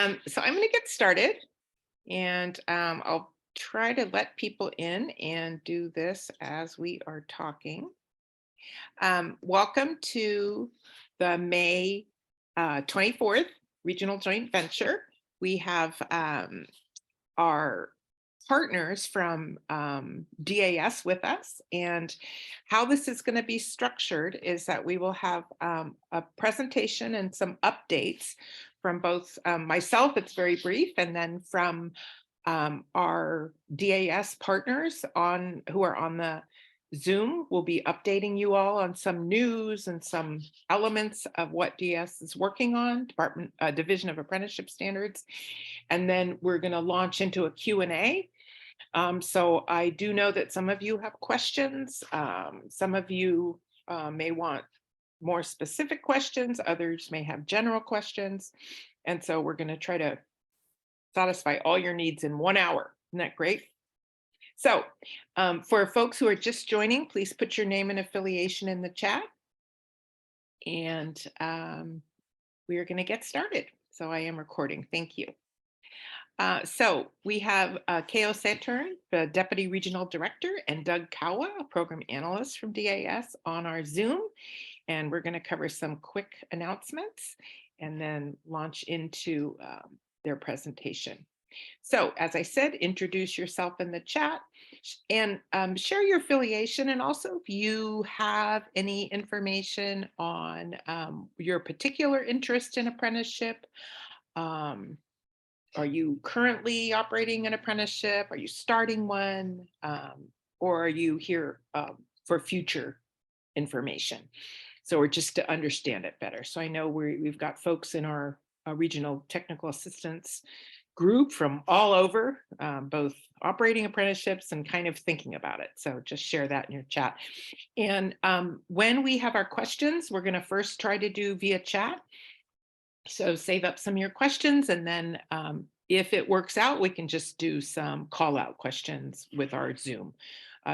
So I'm going to get started, and I'll try to let people in and do this as we are talking. Welcome to the May 24th Regional Joint Venture. We have our partners from DAS with us, and how this is going to be structured is that we will have a presentation and some updates from both myself, it's very brief, and then from our DAS partners who are on the Zoom. Will be updating you all on some news and some elements of what DAS is working on, Division of Apprenticeship Standards. And then we're going to launch into a Q&A. So I do know that some of you have questions. Some of you may want more specific questions. Others may have general questions. And so we're going to try to satisfy all your needs in 1 hour. Isn't that great? So for folks who are just joining, please put your name and affiliation in the chat. And we are going to get started. So I am recording. Thank you. So we have Ko Saetern, the Deputy Regional Director, and Duggar Kawa, a Program Analyst from DAS, on our Zoom. And we're going to cover some quick announcements and then launch into their presentation. So as I said, introduce yourself in the chat and share your affiliation. And also if you have any information on your particular interest in apprenticeship, are you currently operating an apprenticeship? Are you starting one? Or are you here for future information? So, or just to understand it better. So I know we've got folks in our regional technical assistance group from all over, both operating apprenticeships and kind of thinking about it. So just share that in your chat. And when we have our questions, we're going to first try to do via chat. So save up some of your questions, and then if it works out, we can just do some call out questions with our Zoom.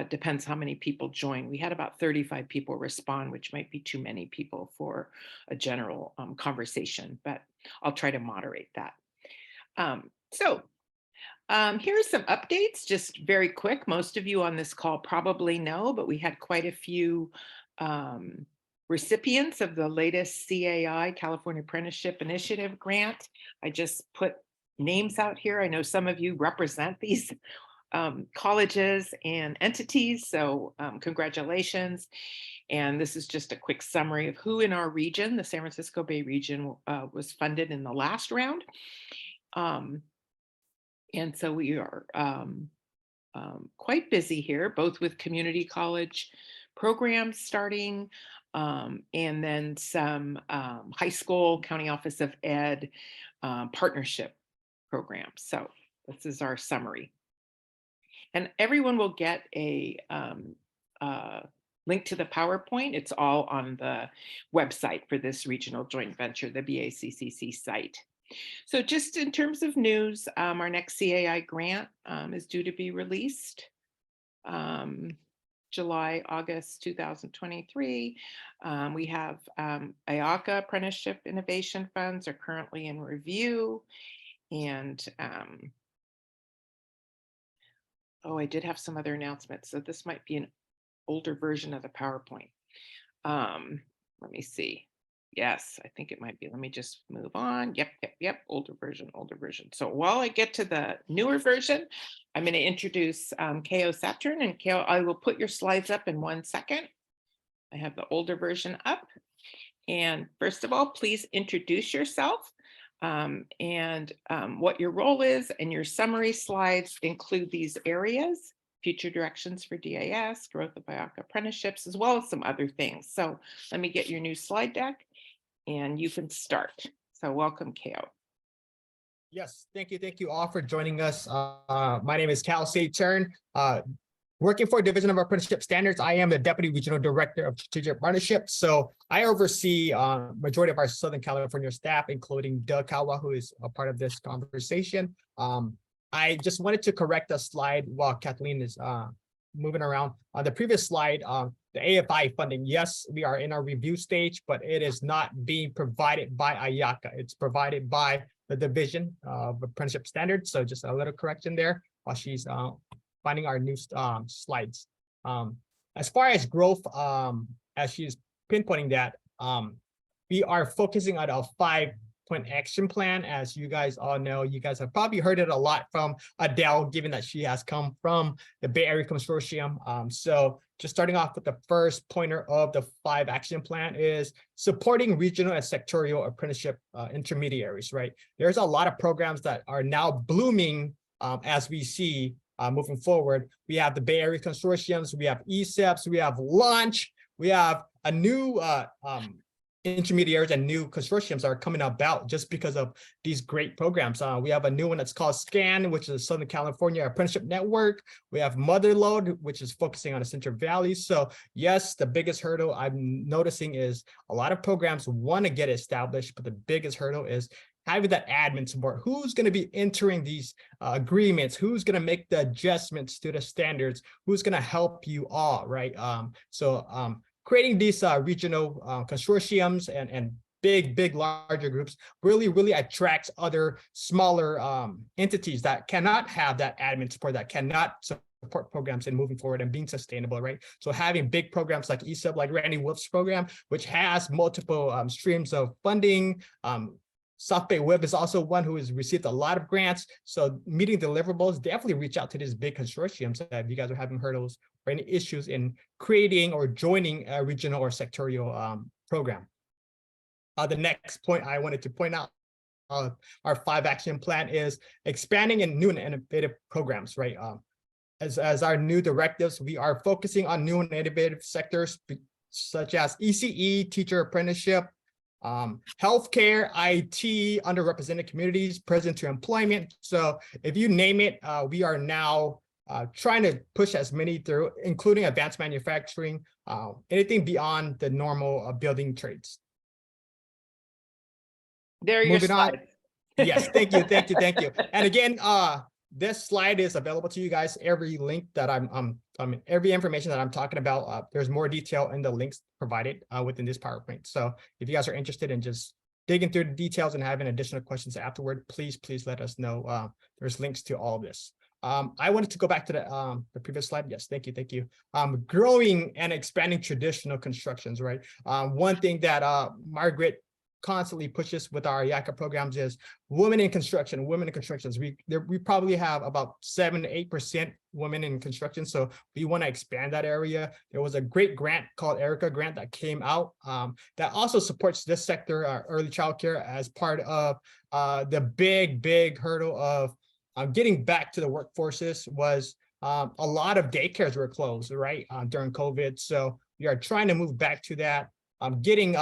Depends how many people join. We had about 35 people respond, which might be too many people for a general conversation, but I'll try to moderate that. So here are some updates, just very quick. Most of you on this call probably know, but we had quite a few recipients of the latest CAI, California Apprenticeship Initiative grant. I just put names out here. I know some of you represent these colleges and entities, so congratulations. And this is just a quick summary of who in our region, the San Francisco Bay region, was funded in the last round. And so we are quite busy here, both with community college programs starting, and then some high school, county office of ed partnership programs. So this is our summary. And everyone will get a link to the PowerPoint. It's all on the website for this regional joint venture, the BACCC site. So just in terms of news, our next CAI grant is due to be released July, August 2023. We have IACA Apprenticeship Innovation Funds are currently in review. And oh, I did have some other announcements. So this might be an older version of the PowerPoint. Let me see. Yes, I think it might be. Let me just move on. Yep. Older version. So while I get to the newer version, I'm going to introduce Ko Saetern. And Ko, I will put your slides up in 1 second. I have the older version up. And first of all, please introduce yourself and what your role is. And your summary slides include these areas: future directions for DAS, growth of IACA apprenticeships, as well as some other things. So let me get your new slide deck and you can start. So welcome, Ko. Yes, thank you all for joining us. My name is Ko Saetern. Working for Division of Apprenticeship Standards, I am the Deputy Regional Director of Strategic Apprenticeship. So I oversee majority of our Southern California staff, including Duggar Co, who is a part of this conversation. I just wanted to correct a slide while Kathleen is moving around. On the previous slide, the AFI funding, yes, we are in our review stage, but it is not being provided by IACA. It's provided by the division of apprenticeship standards. So just a little correction there while she's finding our new slides. As far as growth, as she's pinpointing that, we are focusing on a 5-point action plan. As you guys all know, you guys have probably heard it a lot from Adele, given that she has come from the Bay Area Consortium. So just starting off with the first pointer of the 5 action plan is supporting regional and sectorial apprenticeship intermediaries, right? There's a lot of programs that are now blooming as we see moving forward. We have the Bay Area Consortiums, we have ECEPs, we have Launch, we have a new intermediaries and new consortiums are coming about just because of these great programs. We have a new one that's called SCAN, which is Southern California Apprenticeship Network. We have Motherlode, which is focusing on the Central Valley. So yes, the biggest hurdle I'm noticing is a lot of programs want to get established, but the biggest hurdle is having that admin support. Who's going to be entering these agreements? Who's going to make the adjustments to the standards? Who's going to help you all, right? Creating these regional consortiums and big, larger groups really attracts other smaller entities that cannot have that admin support, that cannot support programs and moving forward and being sustainable, right? So having big programs like ECEP, like Randy Wolf's program, which has multiple streams of funding. South Bay Web is also one who has received a lot of grants. So meeting deliverables, definitely reach out to these big consortiums if you guys are having hurdles or any issues in creating or joining a regional or sectorial program. The next point I wanted to point out, our 5 action plan is expanding in new and innovative programs, right? As our new directives, we are focusing on new and innovative sectors such as ECE, teacher apprenticeship, healthcare, IT, underrepresented communities, present to employment. So if you name it, we are now trying to push as many through, including advanced manufacturing, anything beyond the normal building trades. There are your Moving on. slides. Yes, thank you. And again, this slide is available to you guys. Every link that every information that I'm talking about, there's more detail in the links provided within this PowerPoint. So if you guys are interested in just digging through the details and having additional questions afterward, please let us know. There's links to all of this. I wanted to go back to the previous slide. Yes, thank you. Growing and expanding traditional constructions, right? One thing that Margaret constantly pushes with our YACA programs is women in construction. We probably have about 7 to 8% women in construction, so we want to expand that area. There was a great grant called Erica grant that came out that also supports this sector, early childcare, as part of the big hurdle of getting back to the workforces. Was a lot of daycares were closed, right, during COVID. So we are trying to move back to that, getting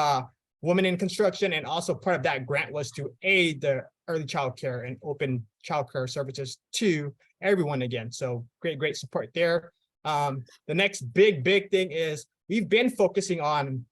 women in construction, and also part of that grant was to aid the early childcare and open childcare services to everyone again. So great support there. The next big thing is we've been focusing on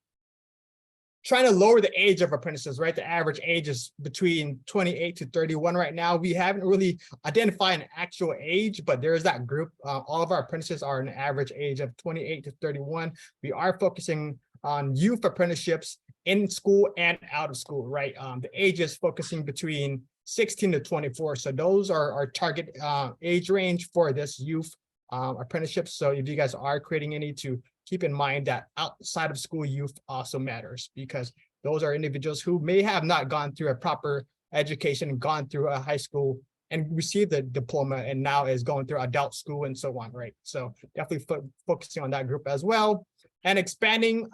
trying to lower the age of apprentices, right? The average age is between 28 to 31 right now. We haven't really identified an actual age, but there's that group. All of our apprentices are an average age of 28 to 31. We are focusing on youth apprenticeships in school and out of school, right? The age is focusing between 16 to 24. So those are our target age range for this youth apprenticeship. So if you guys are creating any, to keep in mind that outside of school youth also matters, because those are individuals who may have not gone through a proper education, gone through a high school and received the diploma, and now is going through adult school and so on, right? So definitely focusing on that group as well, and expanding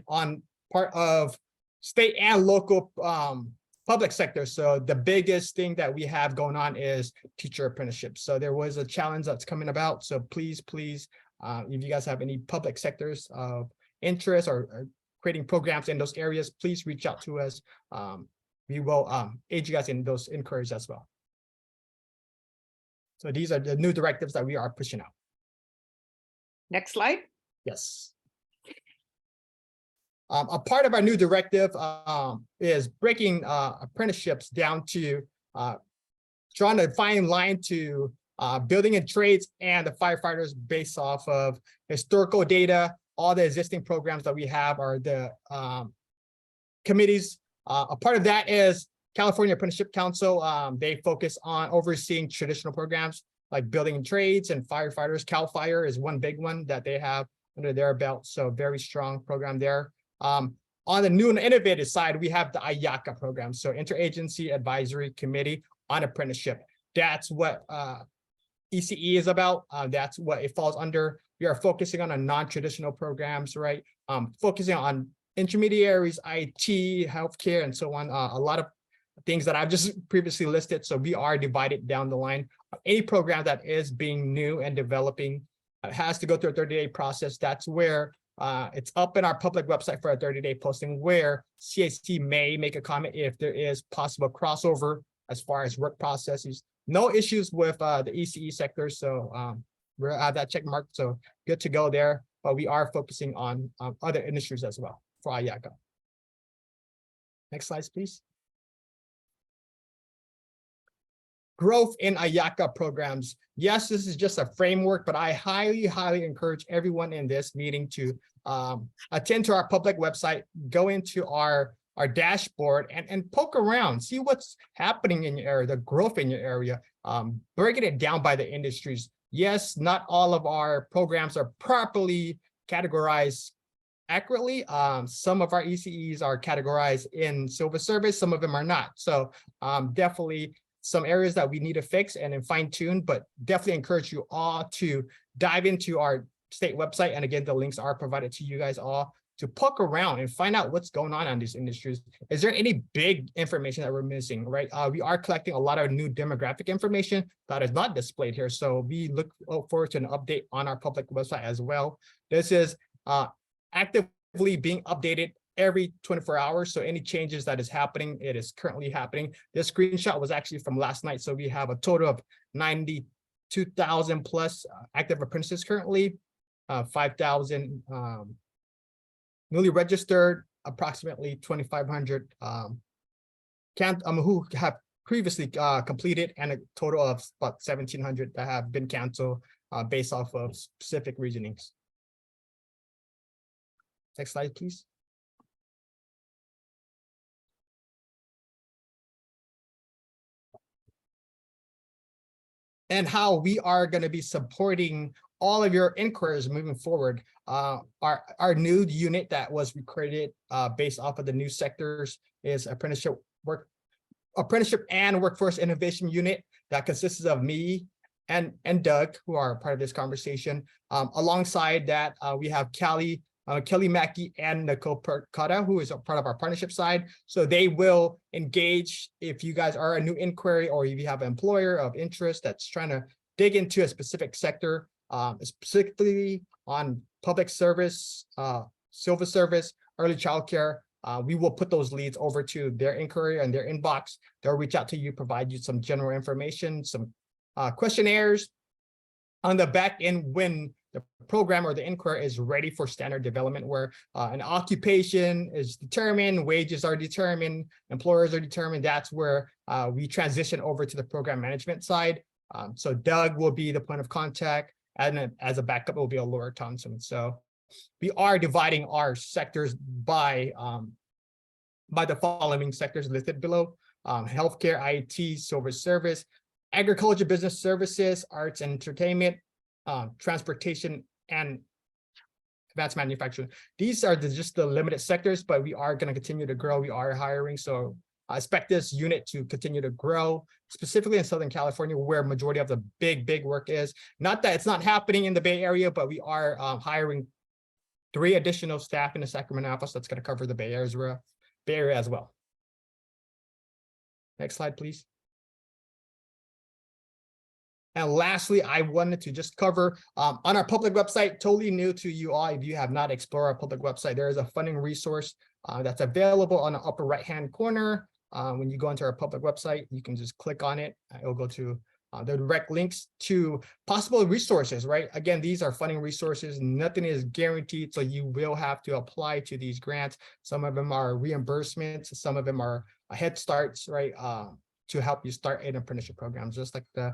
on part of state and local public sector. So the biggest thing that we have going on is teacher apprenticeship. So there was a challenge that's coming about. So please, if you guys have any public sectors of interest or creating programs in those areas, please reach out to us. We will aid you guys in those inquiries as well. So these are the new directives that we are pushing out. Next slide. Yes. A part of our new directive is breaking apprenticeships down to drawing a fine line to building and trades and the firefighters based off of historical data. All the existing programs that we have are the committees. A part of that is California Apprenticeship Council, they focus on overseeing traditional programs like building and trades and firefighters. CAL FIRE is one big one that they have under their belt. So very strong program there. On the new and innovative side, we have the IACA program. So Interagency Advisory Committee on Apprenticeship. That's what ECE is about. That's what it falls under. We are focusing on a non-traditional programs, right? Focusing on intermediaries, IT, healthcare, and so on. A lot of things that I've just previously listed. So we are divided down the line. Any program that is being new and developing has to go through a 30-day process. That's where it's up in our public website for a 30-day posting where CAC may make a comment if there is possible crossover as far as work processes. No issues with the ECE sector. So we'll have that check mark. So good to go there. But we are focusing on other industries as well for IACA. Next slide, please. Growth in IACA programs. Yes, this is just a framework, but I highly encourage everyone in this meeting to attend to our public website, go into our dashboard and poke around, see what's happening in your area, the growth in your area, breaking it down by the industries. Yes, not all of our programs are properly categorized accurately. Some of our ECEs are categorized in civil service, some of them are not. So definitely some areas that we need to fix and then fine tune, but definitely encourage you all to dive into our state website. And again, the links are provided to you guys all to poke around and find out what's going on these industries. Is there any big information that we're missing, right? We are collecting a lot of new demographic information that is not displayed here. So we look forward to an update on our public website as well. This is actively being updated every 24 hours. So any changes that is happening, it is currently happening. This screenshot was actually from last night. So we have a total of 92,000 plus active apprentices currently, 5,000 newly registered, approximately 2,500 who have previously completed, and a total of about 1,700 that have been canceled based off of specific reasonings. Next slide, please. And how we are going to be supporting all of your inquiries moving forward. Our new unit that was created based off of the new sectors is Apprenticeship and Workforce Innovation Unit that consists of me and Doug, who are part of this conversation. Alongside that, we have Kelly Mackey and Nicole Percata, who is a part of our partnership side. So they will engage if you guys are a new inquiry or if you have an employer of interest that's trying to dig into a specific sector, specifically on public service, civil service, early childcare. We will put those leads over to their inquiry and their inbox. They'll reach out to you, provide you some general information, some questionnaires on the back end when the program or the inquiry is ready for standard development, where an occupation is determined, wages are determined, employers are determined. That's where we transition over to the program management side. So Doug will be the point of contact, and as a backup, it will be Laura Thompson. So we are dividing our sectors by the following sectors listed below: healthcare, IT, civil service, agriculture, business services, arts and entertainment, transportation, and advanced manufacturing. These are just the limited sectors, but we are going to continue to grow. We are hiring, so I expect this unit to continue to grow, specifically in Southern California, where majority of the big work is. Not that it's not happening in the Bay Area, but we are hiring 3 additional staff in the Sacramento office that's going to cover the Bay Area as well. Next slide, please. And lastly, I wanted to just cover on our public website, totally new to you all. If you have not explored our public website, there is a funding resource that's available on the upper right-hand corner. When you go into our public website, you can just click on it. It'll go to the direct links to possible resources, right? Again, these are funding resources. Nothing is guaranteed, so you will have to apply to these grants. Some of them are reimbursements. Some of them are head starts, right? To help you start an apprenticeship program, just like the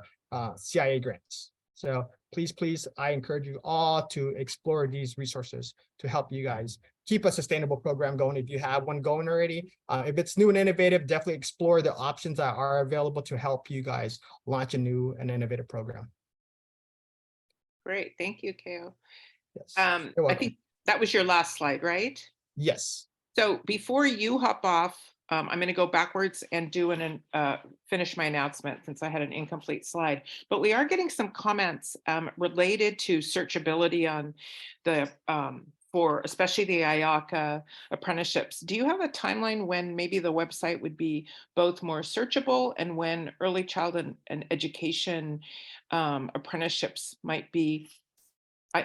CIA grants. So please, I encourage you all to explore these resources to help you guys keep a sustainable program going if you have one going already. If it's new and innovative, definitely explore the options that are available to help you guys launch a new and innovative program. Great, thank you, Kao. Yes. I You're welcome. think that was your last slide, right? Yes. So before you hop off, I'm going to go backwards and do finish my announcement since I had an incomplete slide. But we are getting some comments related to searchability on the for especially the IACA apprenticeships. Do you have a timeline when maybe the website would be both more searchable and when early childhood and education apprenticeships might be?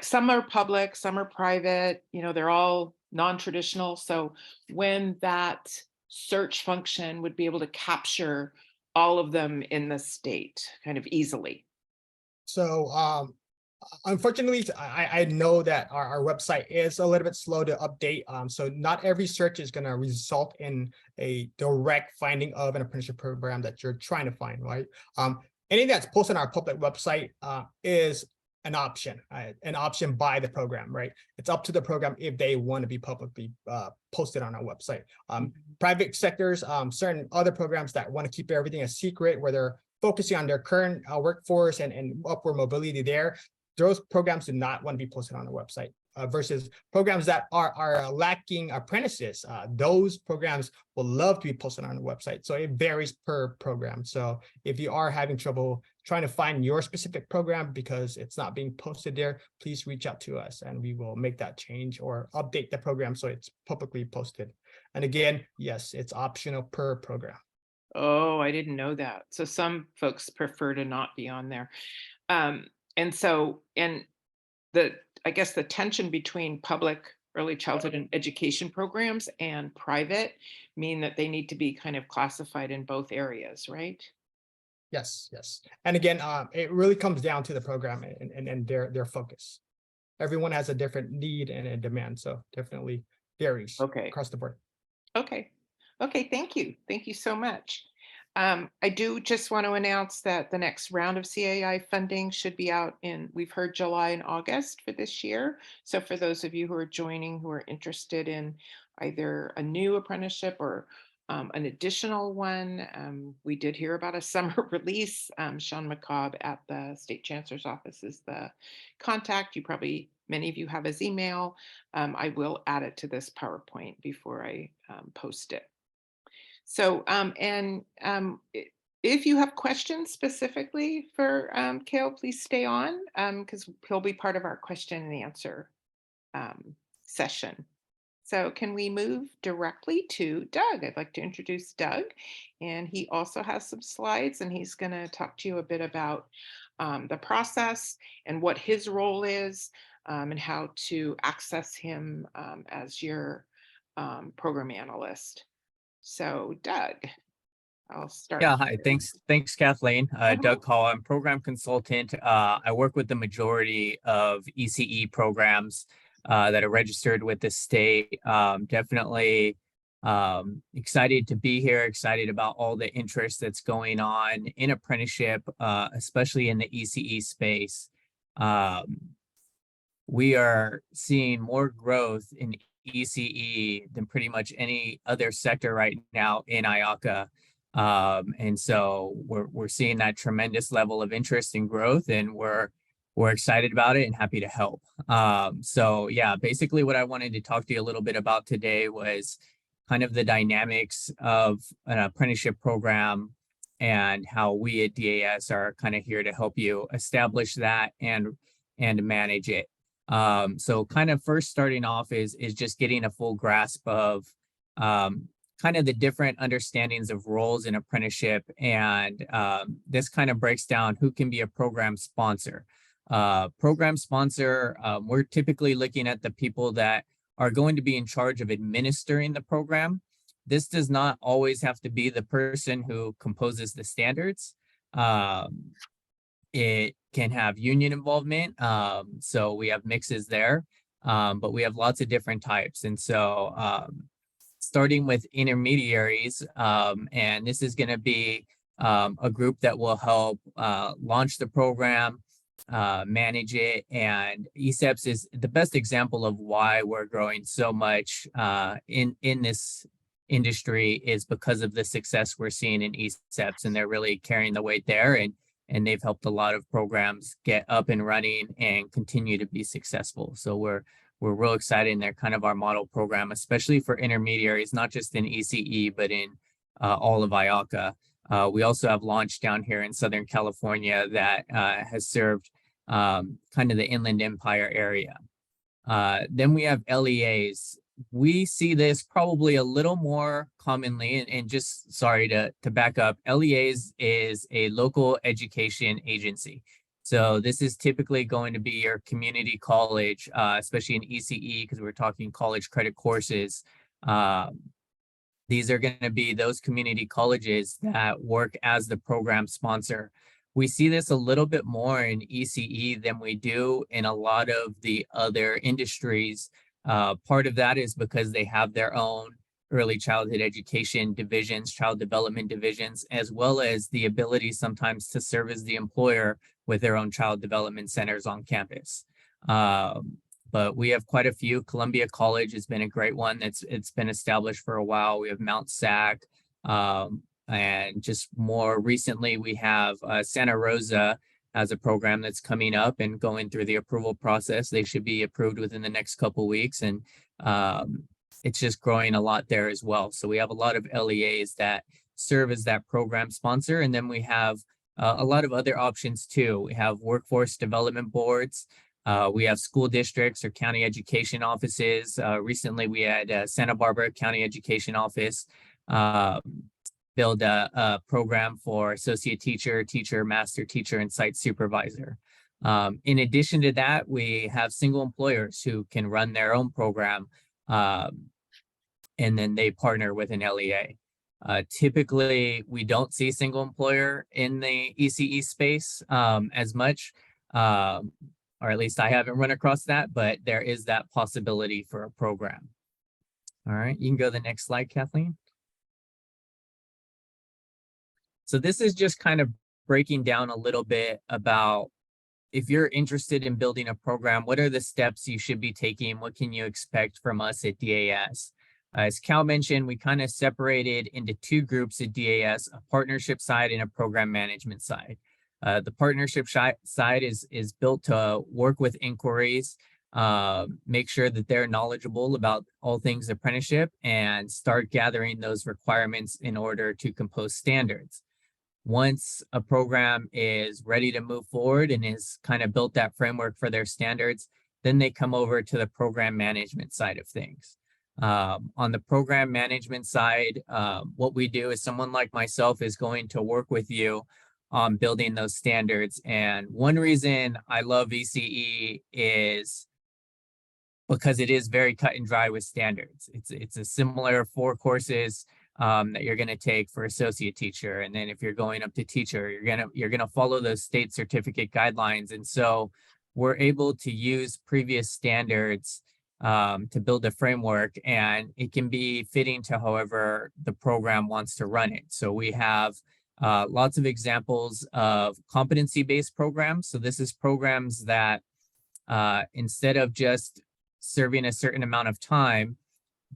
Some are public, some are private, you know, they're all non-traditional. So when that search function would be able to capture all of them in the state kind of easily. So unfortunately, I know that our website is a little bit slow to update. So not every search is going to result in a direct finding of an apprenticeship program that you're trying to find, right? Anything that's posted on our public website is an option by the program, right? It's up to the program if they want to be publicly posted on our website. Private sectors, certain other programs that want to keep everything a secret, where they're focusing on their current workforce and upward mobility there, those programs do not want to be posted on the website. Versus programs that are lacking apprentices, those programs will love to be posted on the website. So it varies per program. So if you are having trouble trying to find your specific program because it's not being posted there, please reach out to us and we will make that change or update the program so it's publicly posted. And again, yes, it's optional per program. Oh, I didn't know that. So some folks prefer to not be on there. I guess the tension between public early childhood and education programs and private mean that they need to be kind of classified in both areas, right? Yes, yes. And again, it really comes down to the program and their focus. Everyone has a different need and a demand, so definitely varies across the board. Okay. Okay, thank you. Thank you so much. I do just want to announce that the next round of CAI funding should be out we've heard July and August for this year. So for those of you who are joining, who are interested in either a new apprenticeship or an additional one, we did hear about a summer release. Sean McCobb at the State Chancellor's Office is the contact. Many of you have his email. I will add it to this PowerPoint before I post it. So, if you have questions specifically for Kao, please stay on because he'll be part of our question and answer session. So can we move directly to Doug? I'd like to introduce Doug, and he also has some slides, and he's going to talk to you a bit about the process and what his role is and how to access him as your program analyst. So Doug, I'll start. Yeah, hi, thanks Kathleen. Doug Co, I'm program consultant. I work with the majority of ECE programs that are registered with the state. Definitely excited to be here, excited about all the interest that's going on in apprenticeship, especially in the ECE space. We are seeing more growth in ECE than pretty much any other sector right now in IACA. And so we're seeing that tremendous level of interest and growth, and we're excited about it and happy to help. So yeah, basically what I wanted to talk to you a little bit about today was kind of the dynamics of an apprenticeship program and how we at DAS are kind of here to help you establish that and manage it. So kind of first starting off is just getting a full grasp of kind of the different understandings of roles in apprenticeship. And this kind of breaks down who can be a program sponsor. Program sponsor, we're typically looking at the people that are going to be in charge of administering the program. This does not always have to be the person who composes the standards. It can have union involvement. So we have mixes there, but we have lots of different types. And so starting with intermediaries, and this is going to be a group that will help launch the program, manage it. And ECEPS is the best example of why we're growing so much in this industry, is because of the success we're seeing in ECEPS, and they're really carrying the weight there. And they've helped a lot of programs get up and running and continue to be successful. So we're real excited, and they're kind of our model program, especially for intermediaries, not just in ECE, but in all of IACA. We also have Launch down here in Southern California that has served kind of the Inland Empire area. Then we have LEAs. We see this probably a little more commonly, and just sorry to back up, LEAs is a local education agency. So this is typically going to be your community college, especially in ECE, because we're talking college credit courses. These are going to be those community colleges that work as the program sponsor. We see this a little bit more in ECE than we do in a lot of the other industries. Part of that is because they have their own early childhood education divisions, child development divisions, as well as the ability sometimes to serve as the employer with their own child development centers on campus. But we have quite a few. Columbia College has been a great one. It's been established for a while. We have Mount SAC, and just more recently we have Santa Rosa as a program that's coming up and going through the approval process. They should be approved within the next couple of weeks, and it's just growing a lot there as well. So we have a lot of LEAs that serve as that program sponsor, and then we have a lot of other options too. We have workforce development boards. We have school districts or county education offices. Recently, we had Santa Barbara County Education Office build a program for associate teacher, teacher, master teacher, and site supervisor. In addition to that, we have single employers who can run their own program, and then they partner with an LEA. Typically, we don't see single employer in the ECE space as much, or at least I haven't run across that, but there is that possibility for a program. All right, you can go to the next slide, Kathleen. So this is just kind of breaking down a little bit about, if you're interested in building a program, what are the steps you should be taking? What can you expect from us at DAS? As Cal mentioned, we kind of separated into two groups at DAS, a partnership side and a program management side. The partnership side is built to work with inquiries, make sure that they're knowledgeable about all things apprenticeship, and start gathering those requirements in order to compose standards. Once a program is ready to move forward and is kind of built that framework for their standards, then they come over to the program management side of things. On the program management side, what we do is someone like myself is going to work with you on building those standards. And one reason I love ECE is because it is very cut and dry with standards. It's a similar 4 courses that you're going to take for associate teacher, and then if you're going up to teacher, you're gonna follow those state certificate guidelines. And so we're able to use previous standards to build a framework, and it can be fitting to however the program wants to run it. So we have lots of examples of competency-based programs. So this is programs that instead of just serving a certain amount of time,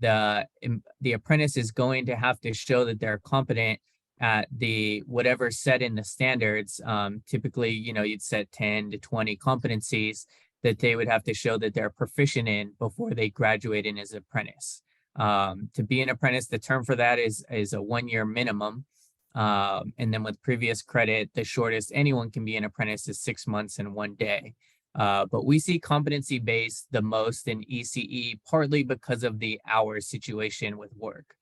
the apprentice is going to have to show that they're competent at the whatever set in the standards. Typically, you'd set 10 to 20 competencies that they would have to show that they're proficient in before they graduate in as an apprentice. To be an apprentice, the term for that is a 1-year minimum. And then with previous credit, the shortest anyone can be an apprentice is 6 months and 1 day. But we see competency-based the most in ECE, partly because of the hours situation with work.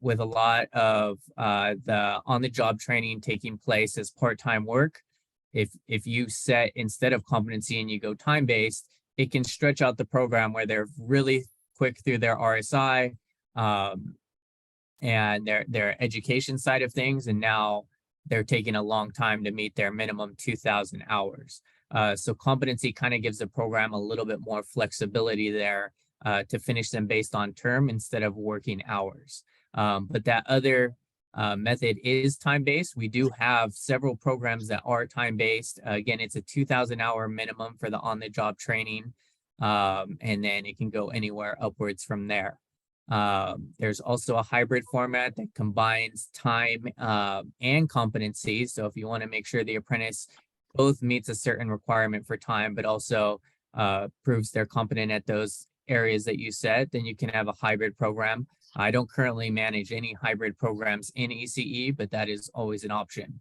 With a lot of the on-the-job training taking place as part-time work, if you set instead of competency and you go time-based, it can stretch out the program where they're really quick through their RSI and their education side of things, and now they're taking a long time to meet their minimum 2,000 hours. So competency kind of gives the program a little bit more flexibility there to finish them based on term instead of working hours. But that other method is time-based. We do have several programs that are time-based. Again, it's a 2,000-hour minimum for the on-the-job training, and then it can go anywhere upwards from there. There's also a hybrid format that combines time and competency. So if you want to make sure the apprentice both meets a certain requirement for time, but also proves they're competent at those areas that you said, then you can have a hybrid program. I don't currently manage any hybrid programs in ECE, but that is always an option.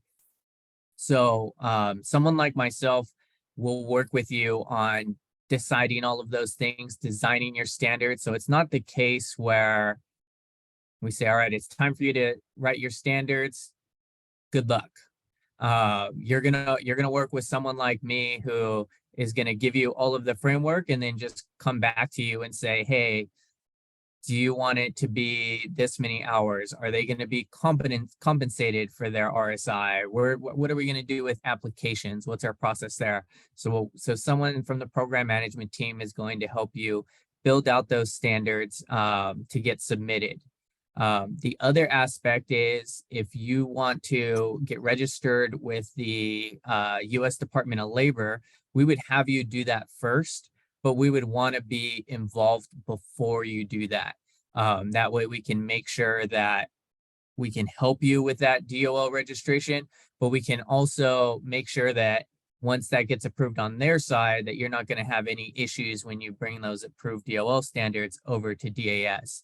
So someone like myself will work with you on deciding all of those things, designing your standards. So it's not the case where we say, all right, it's time for you to write your standards. Good luck. You're gonna work with someone like me who is gonna give you all of the framework and then just come back to you and say, hey, do you want it to be this many hours? Are they going to be compensated for their RSI? What are we going to do with applications? What's our process there? So someone from the program management team is going to help you build out those standards to get submitted. The other aspect is if you want to get registered with the U.S. Department of Labor, we would have you do that first, but we would want to be involved before you do that. That way we can make sure that we can help you with that DOL registration, but we can also make sure that once that gets approved on their side, that you're not going to have any issues when you bring those approved DOL standards over to DAS.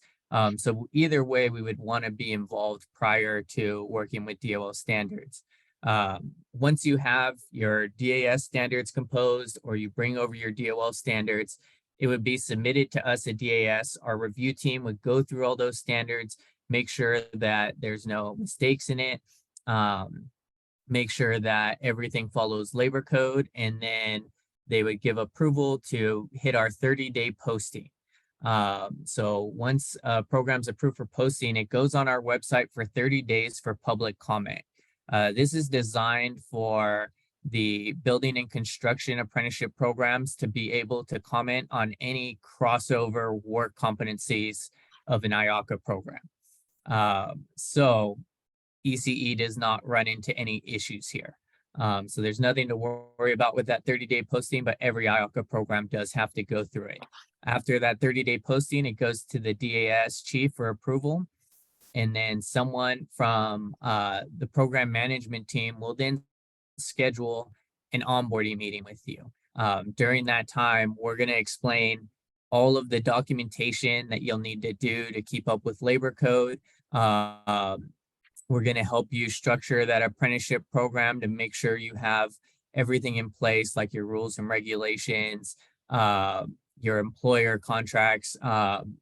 So either way, we would want to be involved prior to working with DOL standards. Once you have your DAS standards composed or you bring over your DOL standards, it would be submitted to us at DAS. Our review team would go through all those standards, make sure that there's no mistakes in it, make sure that everything follows labor code, and then they would give approval to hit our 30-day posting. So once a program's approved for posting, it goes on our website for 30 days for public comment. This is designed for the building and construction apprenticeship programs to be able to comment on any crossover work competencies of an IACA program. So ECE does not run into any issues here. So there's nothing to worry about with that 30-day posting, but every IACA program does have to go through it. After that 30-day posting, it goes to the DAS chief for approval. And then someone from the program management team will then schedule an onboarding meeting with you. During that time, we're going to explain all of the documentation that you'll need to do to keep up with labor code. We're going to help you structure that apprenticeship program to make sure you have everything in place, like your rules and regulations, your employer contracts,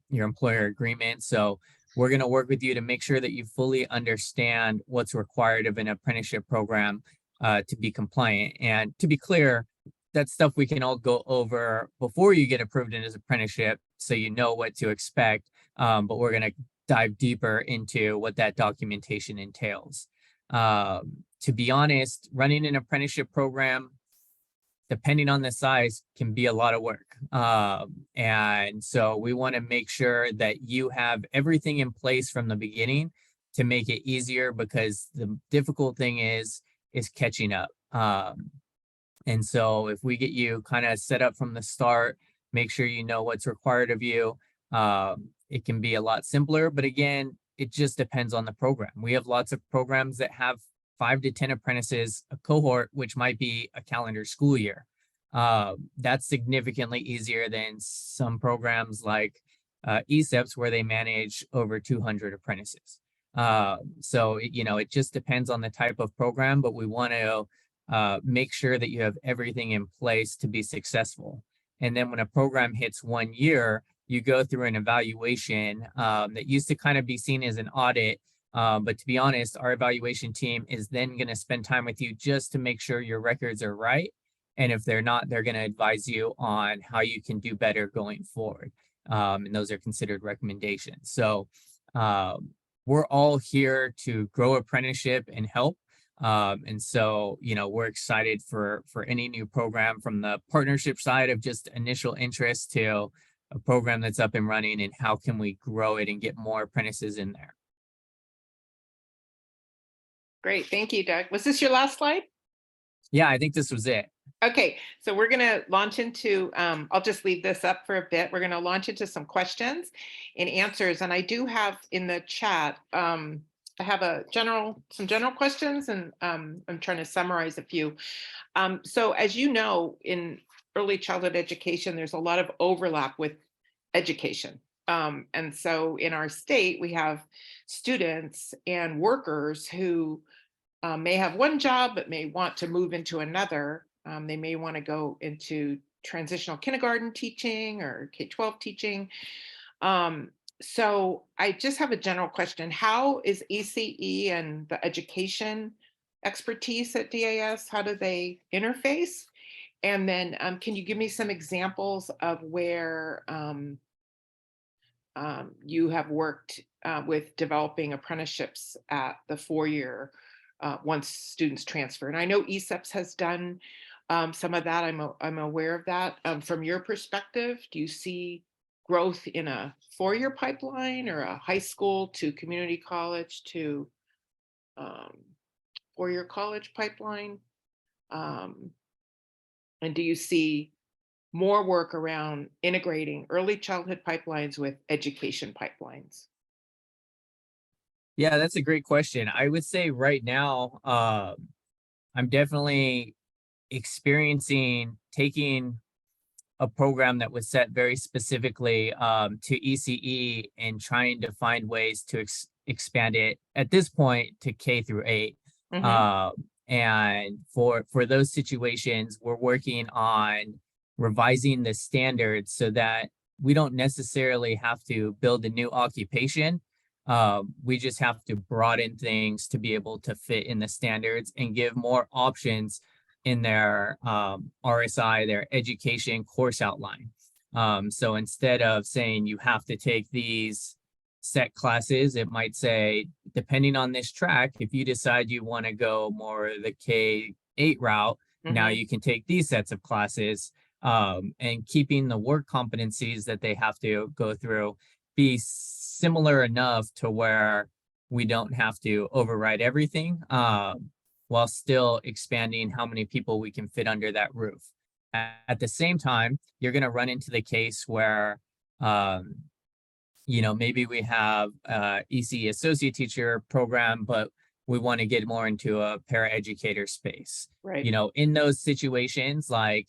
your employer agreement. So we're going to work with you to make sure that you fully understand what's required of an apprenticeship program to be compliant. And to be clear, that's stuff we can all go over before you get approved in as apprenticeship, so you know what to expect. But we're going to dive deeper into what that documentation entails. To be honest, running an apprenticeship program, depending on the size, can be a lot of work. And so we want to make sure that you have everything in place from the beginning to make it easier, because the difficult thing is catching up. And so if we get you kind of set up from the start, make sure you know what's required of you, it can be a lot simpler. But again, it just depends on the program. We have lots of programs that have 5 to 10 apprentices a cohort, which might be a calendar school year. That's significantly easier than some programs like ECEPs, where they manage over 200 apprentices. So, it just depends on the type of program, but we want to make sure that you have everything in place to be successful. And then when a program hits 1 year, you go through an evaluation that used to kind of be seen as an audit. But to be honest, our evaluation team is then going to spend time with you just to make sure your records are right. And if they're not, they're going to advise you on how you can do better going forward. And those are considered recommendations. So we're all here to grow apprenticeship and help. And so, we're excited for any new program, from the partnership side of just initial interest to a program that's up and running, and how can we grow it and get more apprentices in there. Great. Thank you, Doug. Was this your last slide? Yeah, I think this was it. Okay, so we're going to launch into, I'll just leave this up for a bit. We're going to launch into some questions and answers. And I do have in the chat, I have some general questions, and I'm trying to summarize a few. So as you know, in early childhood education, there's a lot of overlap with education. And so in our state, we have students and workers who may have one job, but may want to move into another. They may want to go into transitional kindergarten teaching or K-12 teaching. So I just have a general question. How is ECE and the education expertise at DAS, how do they interface? And then can you give me some examples of where you have worked with developing apprenticeships at the 4-year once students transfer? And I know ECEPS has done some of that. I'm aware of that. From your perspective, do you see growth in a 4-year pipeline or a high school to community college to 4-year college pipeline? And do you see more work around integrating early childhood pipelines with education pipelines? Yeah, that's a great question. I would say right now, I'm definitely experiencing taking a program that was set very specifically to ECE and trying to find ways to expand it at this point to K through 8. And for those situations, we're working on revising the standards so that we don't necessarily have to build a new occupation. We just have to broaden things to be able to fit in the standards and give more options in their RSI, their education course outline. So instead of saying you have to take these set classes, it might say, depending on this track, if you decide you want to go more the K-8 route, now you can take these sets of classes, and keeping the work competencies that they have to go through be similar enough to where we don't have to override everything, while still expanding how many people we can fit under that roof. At the same time, you're going to run into the case where, maybe we have a ECE associate teacher program, but we want to get more into a paraeducator space. Right. In those situations, like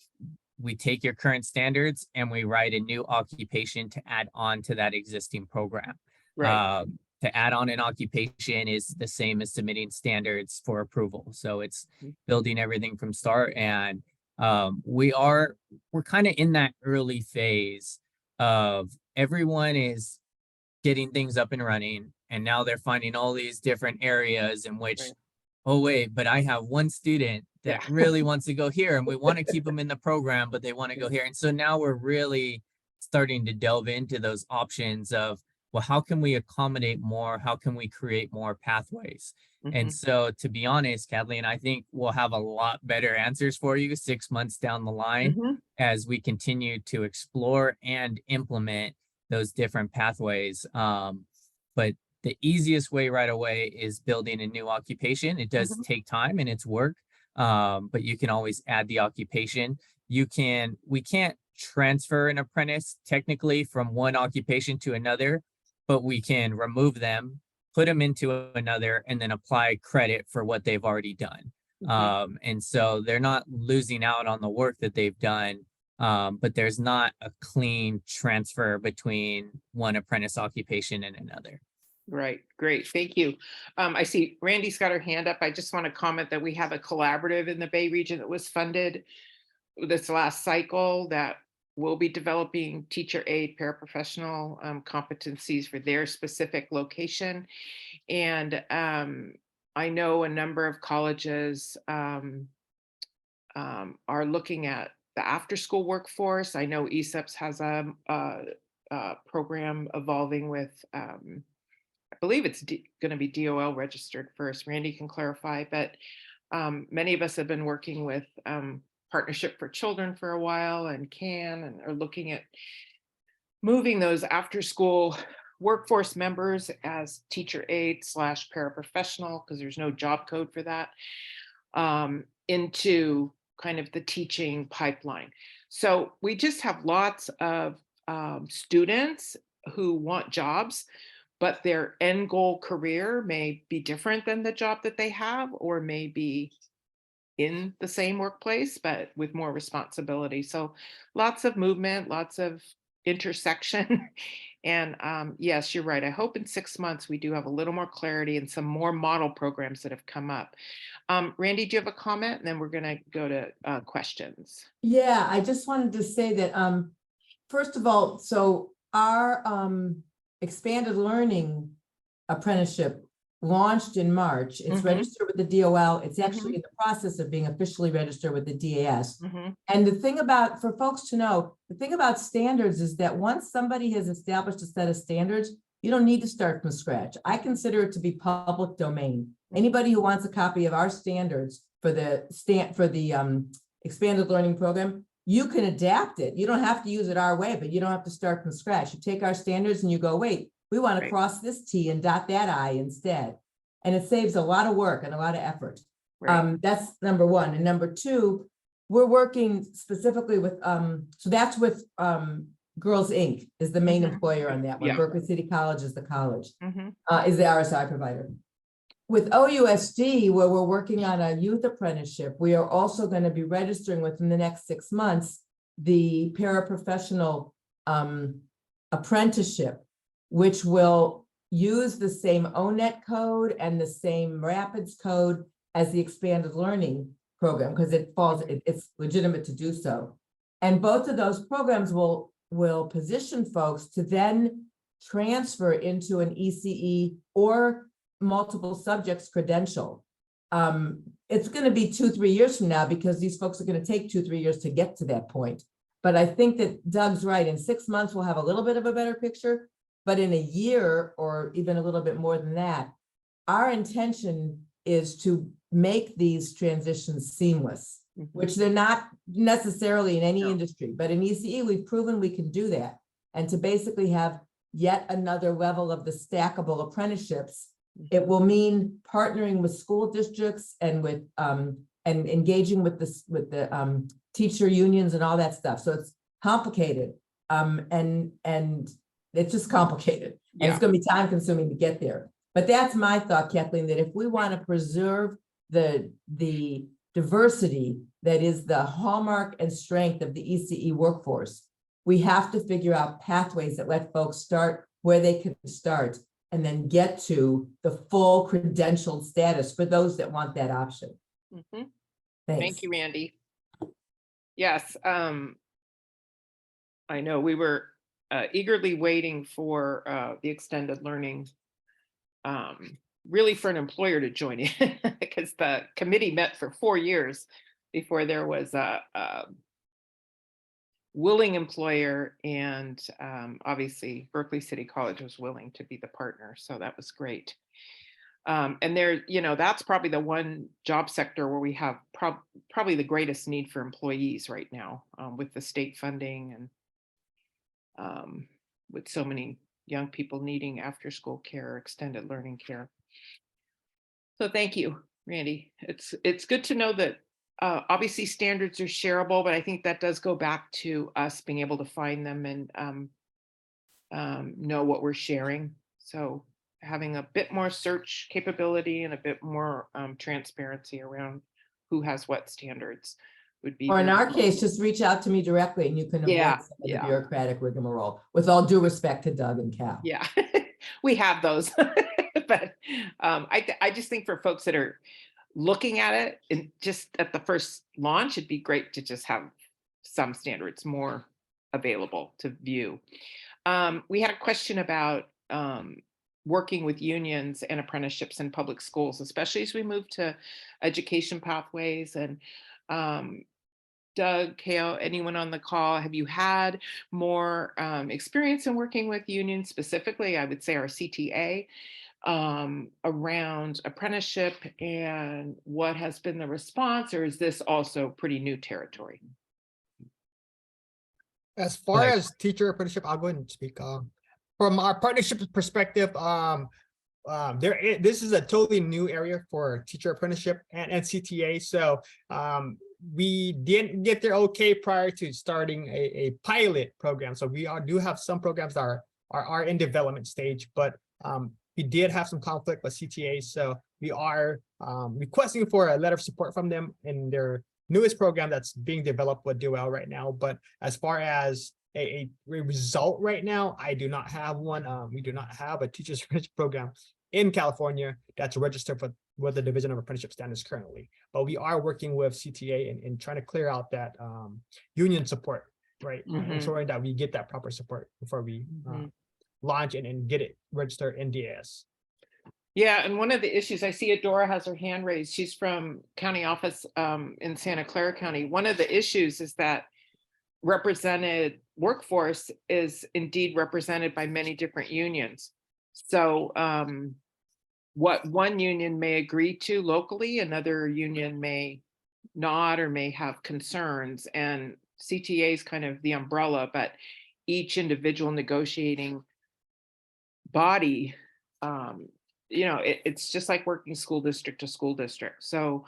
we take your current standards and we write a new occupation to add on to that existing program. Right. To add on an occupation is the same as submitting standards for approval. So it's building everything from start. And we're kind of in that early phase of everyone is getting things up and running. And now they're finding all these different areas in which, oh, wait, but I have one student that really wants to go here and we want to keep them in the program, but they want to go here. And so now we're really starting to delve into those options of, well, how can we accommodate more? How can we create more pathways? And so, to be honest, Kathleen, I think we'll have a lot better answers for you 6 months down the line as we continue to explore and implement those different pathways. But the easiest way right away is building a new occupation. It does take time and it's work, but you can always add the occupation. We can't transfer an apprentice technically from one occupation to another, but we can remove them, put them into another, and then apply credit for what they've already done. And so they're not losing out on the work that they've done, but there's not a clean transfer between one apprentice occupation and another. Right. Great. Thank you. I see Randy's got her hand up. I just want to comment that we have a collaborative in the Bay region that was funded this last cycle that will be developing teacher aid paraprofessional competencies for their specific location. And I know a number of colleges are looking at the after school workforce. I know ECEPS has a program evolving with, I believe it's going to be DOL registered first. Randy can clarify, but many of us have been working with Partnership for Children for a while and are looking at moving those after school workforce members as teacher aide / paraprofessional, because there's no job code for that, into kind of the teaching pipeline. So we just have lots of students who want jobs, but their end goal career may be different than the job that they have, or may be in the same workplace, but with more responsibility. So lots of movement, lots of intersection. And yes, you're right. I hope in 6 months we do have a little more clarity and some more model programs that have come up. Randy, do you have a comment? And then we're going to go to questions. Yeah, I just wanted to say that, first of all, so our expanded learning apprenticeship launched in March. It's registered with the DOL. It's actually in the process of being officially registered with the DAS. And the thing about, for folks to know, the thing about standards is that once somebody has established a set of standards, you don't need to start from scratch. I consider it to be public domain. Anybody who wants a copy of our standards for the expanded learning program, you can adapt it. You don't have to use it our way, but you don't have to start from scratch. You take our standards and you go, wait, we want to cross this T and dot that I instead. And it saves a lot of work and a lot of effort. Right. That's number one. And number two, we're working specifically with, so that's with Girls Inc. is the main employer on that one. Yeah. Berkeley City College is the college, is the RSI provider. With OUSD, where we're working on a youth apprenticeship, we are also going to be registering within the next 6 months the paraprofessional apprenticeship, which will use the same ONET code and the same RAPIDS code as the expanded learning program, because it's legitimate to do so. And both of those programs will position folks to then transfer into an ECE or multiple subjects credential. It's going to be 2-3 years from now, because these folks are going to take 2-3 years to get to that point. But I think that Doug's right. In 6 months, we'll have a little bit of a better picture. But in a year, or even a little bit more than that, our intention is to make these transitions seamless, which they're not necessarily in any industry. But in ECE, we've proven we can do that. And to basically have yet another level of the stackable apprenticeships, it will mean partnering with school districts and with and engaging with the teacher unions and all that stuff. So it's complicated, and it's just complicated, and it's going to be time consuming to get there. But that's my thought, Kathleen, that if we want to preserve the diversity that is the hallmark and strength of the ECE workforce, we have to figure out pathways that let folks start where they can start and then get to the full credentialed status for those that want that option. Thanks. Thank you, Randy. Yes, I know we were eagerly waiting for the extended learning, really for an employer to join in, because the committee met for 4 years before there was a willing employer, and obviously Berkeley City College was willing to be the partner, so that was great. And there, that's probably the one job sector where we have probably the greatest need for employees right now, with the state funding and with so many young people needing after-school care, extended learning care. So thank you, Randy. It's good to know that obviously standards are shareable, but I think that does go back to us being able to find them and know what we're sharing. So having a bit more search capability and a bit more transparency around who has what standards would be. Or in our case, just reach out to me directly and you can avoid some of the bureaucratic rigmarole, with all due respect to Doug and Cal. Yeah, we have those. But I just think for folks that are looking at it and just at the first launch, it'd be great to just have some standards more available to view. We had a question about working with unions and apprenticeships in public schools, especially as we move to education pathways. And Doug, Kawa, anyone on the call, have you had more experience in working with unions, specifically, I would say our CTA, around apprenticeship, and what has been the response, or is this also pretty new territory? As far as teacher apprenticeship, I'll go ahead and speak. From our partnership perspective, this is a totally new area for teacher apprenticeship and CTA. So we didn't get their okay prior to starting a pilot program. So we do have some programs that are in development stage, but we did have some conflict with CTA. So we are requesting for a letter of support from them in their newest program that's being developed with DOL right now. But as far as a result right now, I do not have one. We do not have a teacher's apprenticeship program in California that's registered with the Division of Apprenticeship Standards currently. But we are working with CTA and trying to clear out that union support, right? Ensuring that we get that proper support before we launch and get it registered in DAS. Yeah, and one of the issues, I see Adora has her hand raised. She's from county office in Santa Clara County. One of the issues is that represented workforce is indeed represented by many different unions. So what one union may agree to locally, another union may not or may have concerns. And CTA is kind of the umbrella, but each individual negotiating body, you know, it's just like working school district to school district. So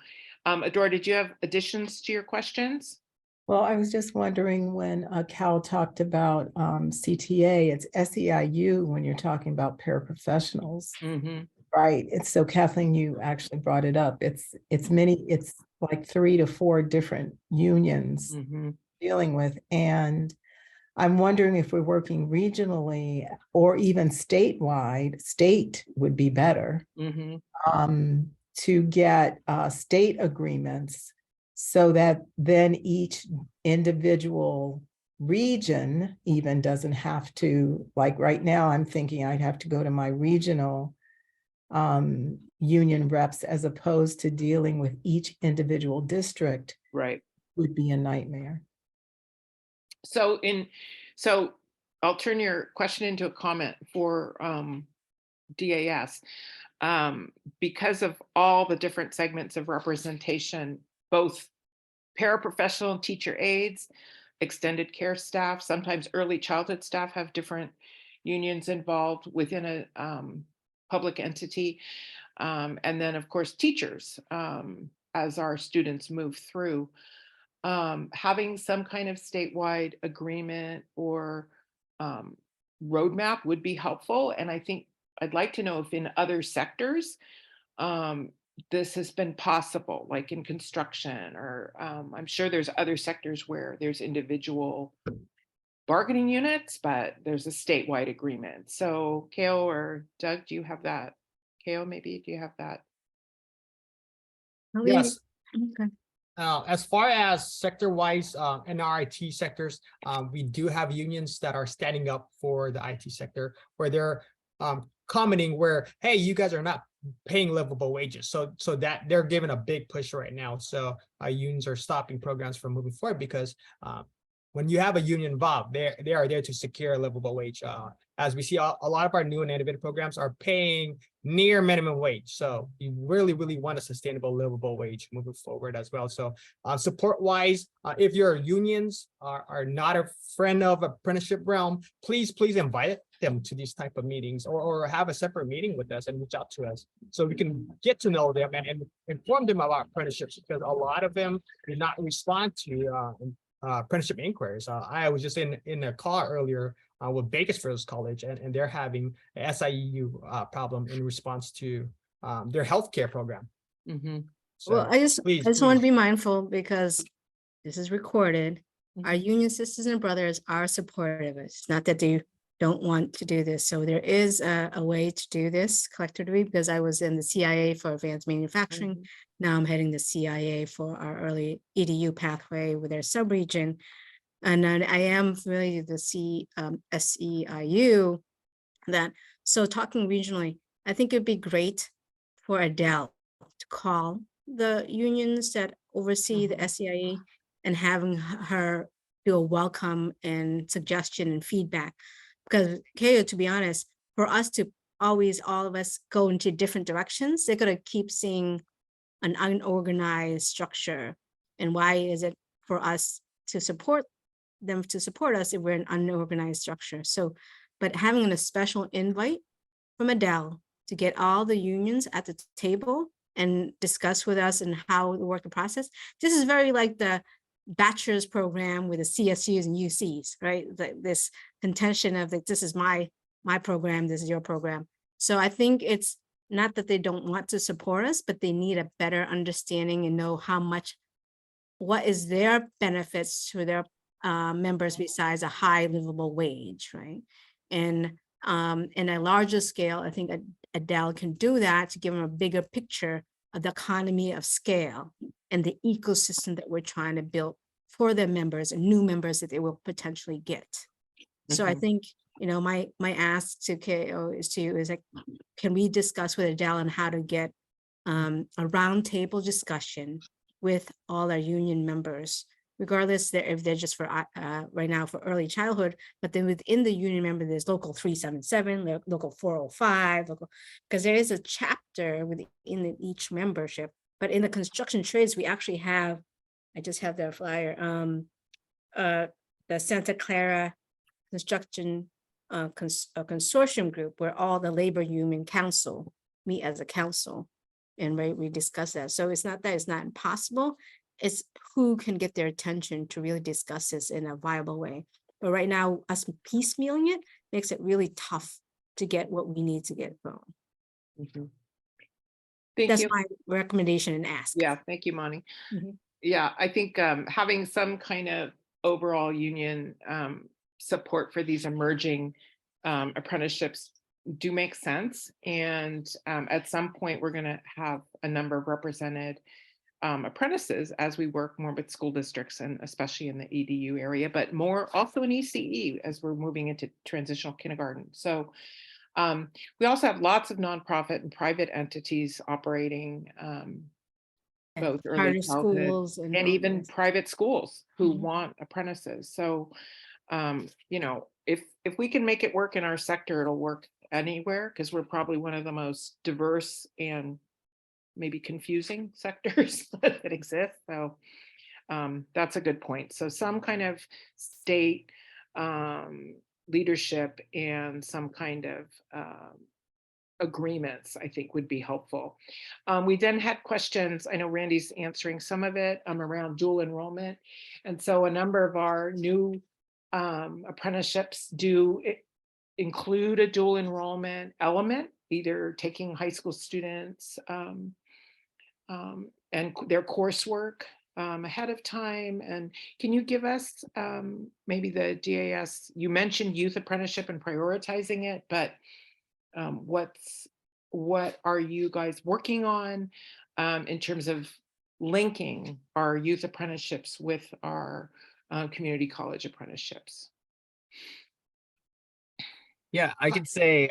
Adora, did you have additions to your questions? Well, I was just wondering when Cal talked about CTA, it's SEIU when you're talking about paraprofessionals, right? It's so Kathleen, you actually brought it up. It's like 3 to 4 different unions dealing with, and I'm wondering if we're working regionally or even statewide. State would be better to get state agreements, so that then each individual region even doesn't have to, like right now, I'm thinking I'd have to go to my regional union reps as opposed to dealing with each individual district. Right. Would be a nightmare. So I'll turn your question into a comment for DAS. Because of all the different segments of representation, both paraprofessional and teacher aides, extended care staff, sometimes early childhood staff have different unions involved within a public entity. And then of course, teachers, as our students move through, having some kind of statewide agreement or roadmap would be helpful. And I think I'd like to know if in other sectors, this has been possible, like in construction, or I'm sure there's other sectors where there's individual bargaining units, but there's a statewide agreement. So Kao or Doug, do you have that? Kao, maybe, do you have that? Yes. Okay. As far as sector-wise in our IT sectors, we do have unions that are standing up for the IT sector, where they're commenting where, hey, you guys are not paying livable wages. So that they're giving a big push right now. So unions are stopping programs from moving forward because when you have a union involved, they are there to secure a livable wage. As we see, a lot of our new and innovative programs are paying near minimum wage. So you really, really want a sustainable livable wage moving forward as well. So support-wise, if your unions are not a friend of apprenticeship realm, please invite them to these type of meetings or have a separate meeting with us and reach out to us so we can get to know them and inform them about apprenticeships, because a lot of them do not respond to apprenticeship inquiries. I was just in a call earlier with Bakersfield College, and they're having an SIEU problem in response to their healthcare program. So Well, I just please, want to be mindful because this is recorded. Our union sisters and brothers are supportive. It's not that they don't want to do this. So there is a way to do this collectively, because I was in the CIA for advanced manufacturing. Now I'm heading the CIA for our early EDU pathway with their sub-region. And then I am familiar with the SEIU that, so talking regionally, I think it'd be great for Adele to call the unions that oversee the SEIU and having her do a welcome and suggestion and feedback. Because Kao, to be honest, for us to always, all of us go into different directions, they're gonna keep seeing an unorganized structure. And why is it for us to support them to support us if we're an unorganized structure? So but having a special invite from Adele to get all the unions at the table and discuss with us and how to work the process. This is very like the bachelor's program with the CSUs and UCs, right? This contention of like, this is my program, this is your program. So I think it's not that they don't want to support us, but they need a better understanding and know what is their benefits to their members besides a high livable wage, right? And in a larger scale, I think Adele can do that to give them a bigger picture of the economy of scale and the ecosystem that we're trying to build for their members and new members that they will potentially get. So I think, my ask to KO is like, can we discuss with Adele on how to get a roundtable discussion with all our union members, regardless if they're just for right now for early childhood, but then within the union member, there's local 377, local 405, because there is a chapter within each membership. But in the construction trades, we actually have, I just have their flyer, the Santa Clara Construction Consortium group, where all the labor union council meet as a council, and we discuss that. So it's not that it's not impossible, it's who can get their attention to really discuss this in a viable way. But right now, us piecemealing it makes it really tough to get what we need to get going. That's my recommendation and ask. Yeah, thank you, Monty. Mhm. Yeah, I think having some kind of overall union support for these emerging apprenticeships do make sense. And at some point, we're going to have a number of represented apprentices as we work more with school districts, and especially in the EDU area, but more also in ECE as we're moving into transitional kindergarten. So we also have lots of nonprofit and private entities operating both early Charter childhood schools and all even this. private schools who Mhm. want apprentices. So, if we can make it work in our sector, it'll work anywhere, because we're probably one of the most diverse and maybe confusing sectors that exist. So that's a good point. So some kind of state leadership and some kind of agreements, I think, would be helpful. We then had questions. I know Randy's answering some of it around dual enrollment. And so a number of our new apprenticeships do include a dual enrollment element, either taking high school students and their coursework ahead of time. And can you give us maybe the DAS, you mentioned youth apprenticeship and prioritizing it, but what are you guys working on in terms of linking our youth apprenticeships with our community college apprenticeships? Yeah, I could say,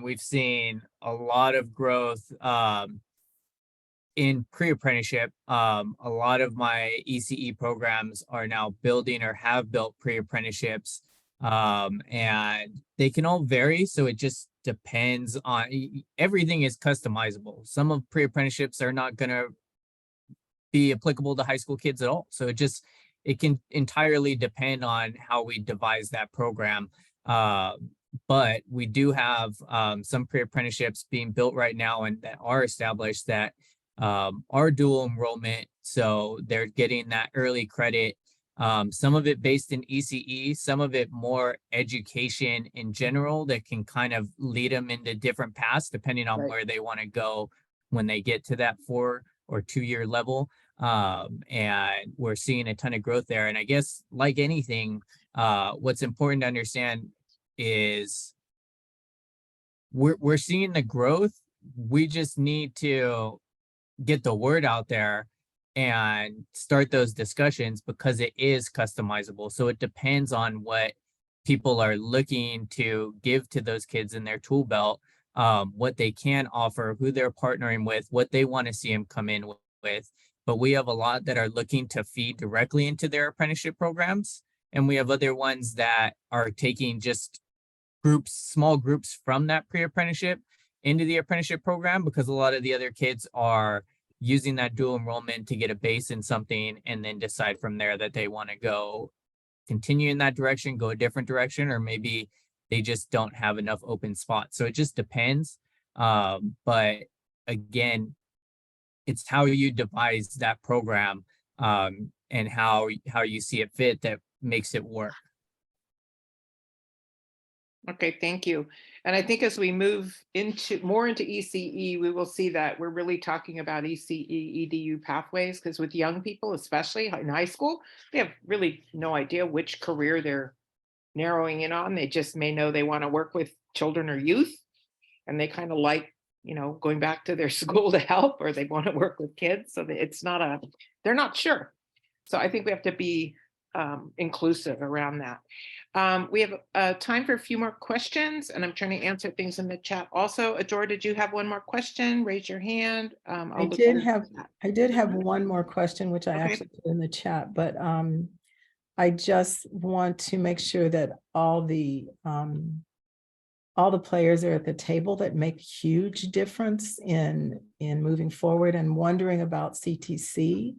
we've seen a lot of growth in pre-apprenticeship. A lot of my ECE programs are now building or have built pre-apprenticeships, and they can all vary. So it just depends on, everything is customizable. Some of pre-apprenticeships are not going to be applicable to high school kids at all. So it can entirely depend on how we devise that program. But we do have some pre-apprenticeships being built right now and that are established that are dual enrollment. So they're getting that early credit. Some of it based in ECE, some of it more education in general that can kind of lead them into different paths depending on where they want to go when they get to that 4 or 2 year level. And we're seeing a ton of growth there. And I guess like anything, what's important to understand is we're seeing the growth. We just need to get the word out there and start those discussions because it is customizable. So it depends on what people are looking to give to those kids in their tool belt, what they can offer, who they're partnering with, what they want to see them come in with. But we have a lot that are looking to feed directly into their apprenticeship programs. And we have other ones that are taking just small groups from that pre-apprenticeship into the apprenticeship program, because a lot of the other kids are using that dual enrollment to get a base in something and then decide from there that they want to go continue in that direction, go a different direction, or maybe they just don't have enough open spots. So it just depends. But again, it's how you devise that program and how you see it fit that makes it work. Okay, thank you. And I think as we move more into ECE, we will see that we're really talking about ECE, EDU pathways, because with young people, especially in high school, they have really no idea which career they're narrowing in on. They just may know they want to work with children or youth, and they kind of like, going back to their school to help, or they want to work with kids. So they're not sure. So I think we have to be inclusive around that. We have time for a few more questions, and I'm trying to answer things in the chat. Also, Adora, did you have one more question? Raise your hand. I did have one more question, which I Okay. actually put in the chat, but I just want to make sure that all the players are at the table that make huge difference in moving forward, and wondering about CTC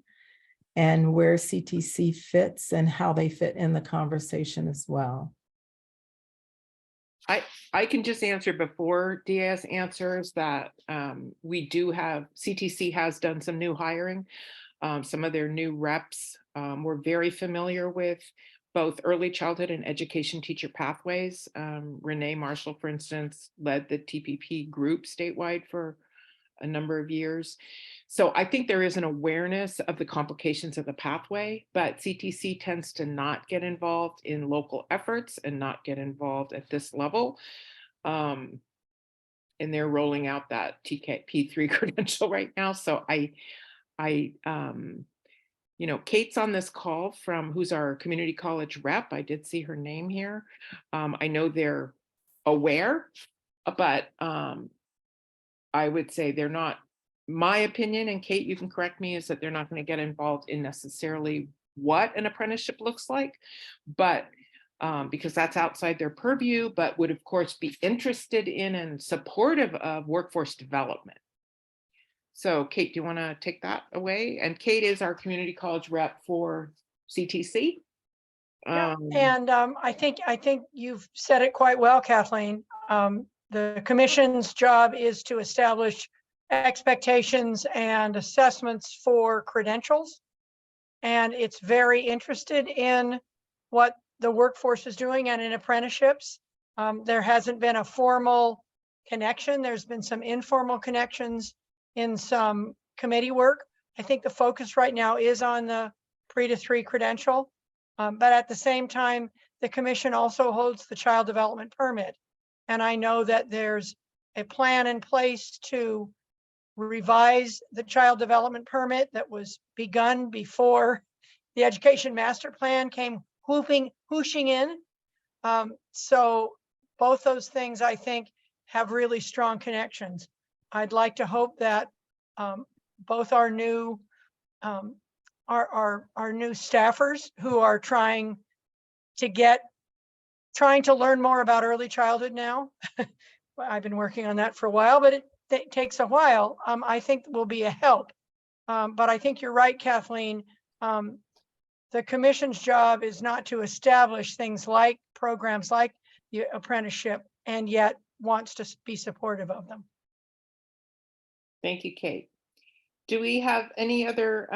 and where CTC fits and how they fit in the conversation as well. I can just answer before Diaz answers that we do have, CTC has done some new hiring. Some of their new reps we're very familiar with, both early childhood and education teacher pathways. Renee Marshall, for instance, led the TPP group statewide for a number of years. So I think there is an awareness of the complications of the pathway, but CTC tends to not get involved in local efforts and not get involved at this level. And they're rolling out that P3 credential right now. So Kate's on this call who's our community college rep. I did see her name here. I know they're aware, but I would say they're not, my opinion, and Kate, you can correct me, is that they're not going to get involved in necessarily what an apprenticeship looks like, but because that's outside their purview, but would of course be interested in and supportive of workforce development. So Kate, do you want to take that away? And Kate is our community college rep for CTC. Yeah, and I think you've said it quite well, Kathleen. The commission's job is to establish expectations and assessments for credentials. And it's very interested in what the workforce is doing and in apprenticeships. There hasn't been a formal connection. There's been some informal connections in some committee work. I think the focus right now is on the pre-to-3 credential. But at the same time, the commission also holds the child development permit. And I know that there's a plan in place to revise the child development permit that was begun before the education master plan came whooshing in. So both those things, I think, have really strong connections. I'd like to hope that both our new staffers who are trying to learn more about early childhood now. I've been working on that for a while, but it takes a while. I think will be a help. But I think you're right, Kathleen. The commission's job is not to establish things like programs like the apprenticeship, and yet wants to be supportive of them. Thank you, Kate. Do we have any other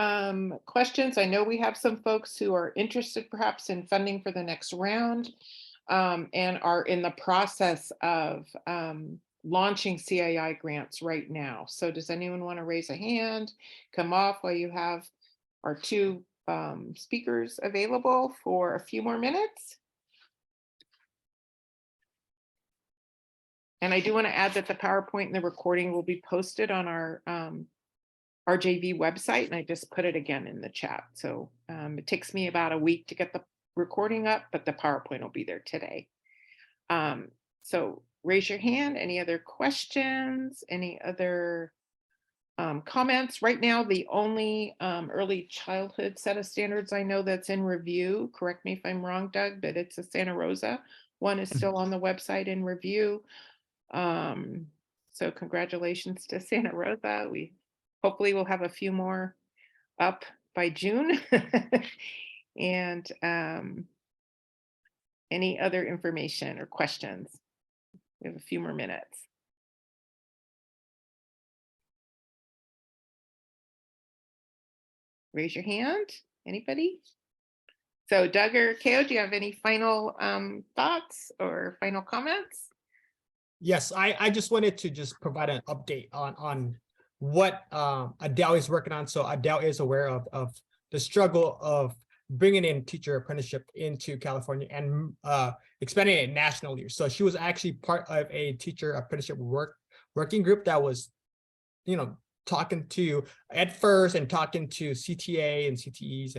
questions? I know we have some folks who are interested perhaps in funding for the next round and are in the process of launching CII grants right now. So does anyone want to raise a hand, come off while you have our two speakers available for a few more minutes? And I do want to add that the PowerPoint and the recording will be posted on our RJV website, and I just put it again in the chat. So it takes me about a week to get the recording up, but the PowerPoint will be there today. So raise your hand. Any other questions? Any other comments? Right now, the only early childhood set of standards I know that's in review, correct me if I'm wrong, Doug, but it's a Santa Rosa. One is still on the website in review. So congratulations to Santa Rosa. We hopefully will have a few more up by June. And Any other information or questions? We have a few more minutes. Raise your hand. Anybody? So Duggar Co, do you have any final thoughts or final comments? Yes, I just wanted to just provide an update on what Adele is working on. So Adele is aware of the struggle of bringing in teacher apprenticeship into California and expanding it nationally. So she was actually part of a teacher apprenticeship working group that was, talking to Ed First and talking to CTA and CTEs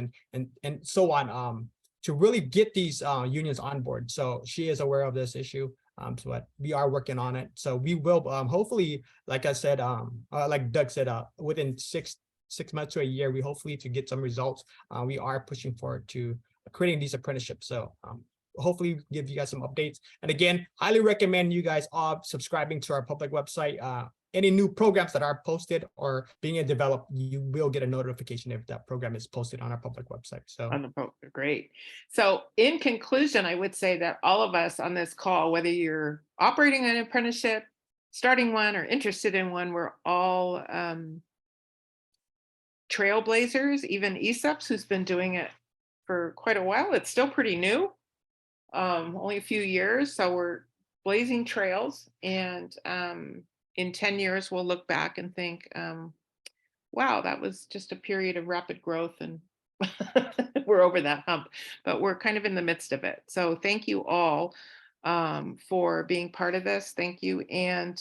and so on to really get these unions on board. So she is aware of this issue. So we are working on it. So we will hopefully, like I said, like Doug said, within six months to a year, we hopefully to get some results. We are pushing forward to creating these apprenticeships. So hopefully give you guys some updates. And again, highly recommend you guys all subscribing to our public website. Any new programs that are posted or being developed, you will get a notification if that program is posted on our public website. So Great. So in conclusion, I would say that all of us on this call, whether you're operating an apprenticeship, starting one, or interested in one, we're all trailblazers. Even ESEPs, who's been doing it for quite a while, it's still pretty new, only a few years. So we're blazing trails, and in 10 years, we'll look back and think, wow, that was just a period of rapid growth, and we're over that hump, but we're kind of in the midst of it. So thank you all for being part of this. Thank you. And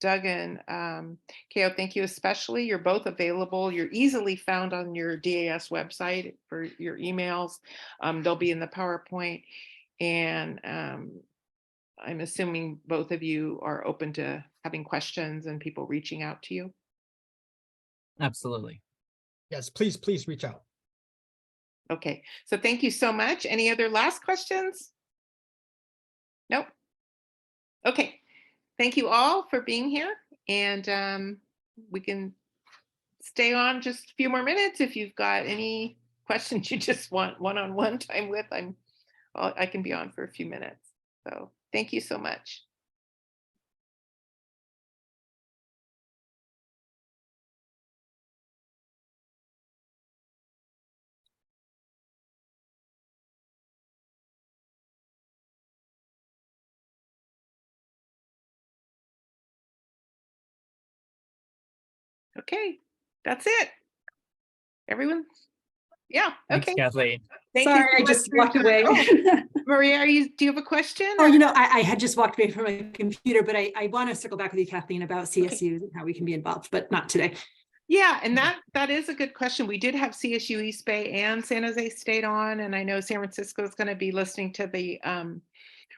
Doug and Ko, thank you especially. You're both available. You're easily found on your DAS website for your emails. They'll be in the PowerPoint. And I'm assuming both of you are open to having questions and people reaching out to you. Absolutely. yes, please reach out. Okay, so thank you so much. Any other last questions? Nope. Okay, thank you all for being here, and we can stay on just a few more minutes if you've got any questions you just want one-on-one time with. I can be on for a few minutes. So thank you so much. Okay, that's it. Everyone? Yeah, Thanks, okay. Kathleen. Thank you Sorry, so I much just for your walked time. away. Oh, Maria, do you have a question? Oh, or- I had just walked away from my computer, but I want to circle back with you, Kathleen, about CSUs and how we can be involved, but not today. Yeah, and that is a good question. We did have CSU East Bay and San Jose State on, and I know San Francisco is going to be listening to the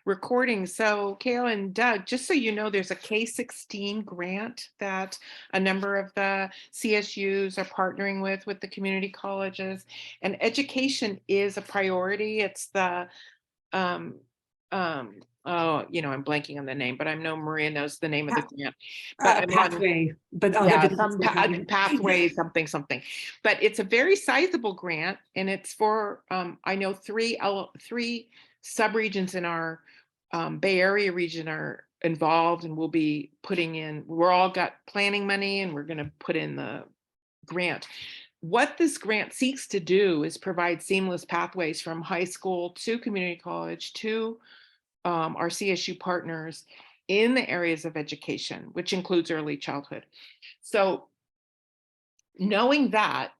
recording. So Kale and Doug, just so you know, there's a K-16 grant that a number of the CSUs are partnering with the community colleges, and education is a priority. It's the I'm blanking on the name, but I know Maria knows the name of the grant. But Pathway, but pathway, something. But it's a very sizable grant, and it's for I know three subregions in our Bay Area region are involved, and we'll be putting in. We're all got planning money, and we're going to put in the grant. What this grant seeks to do is provide seamless pathways from high school to community college to our CSU partners in the areas of education, which includes early childhood. So knowing that,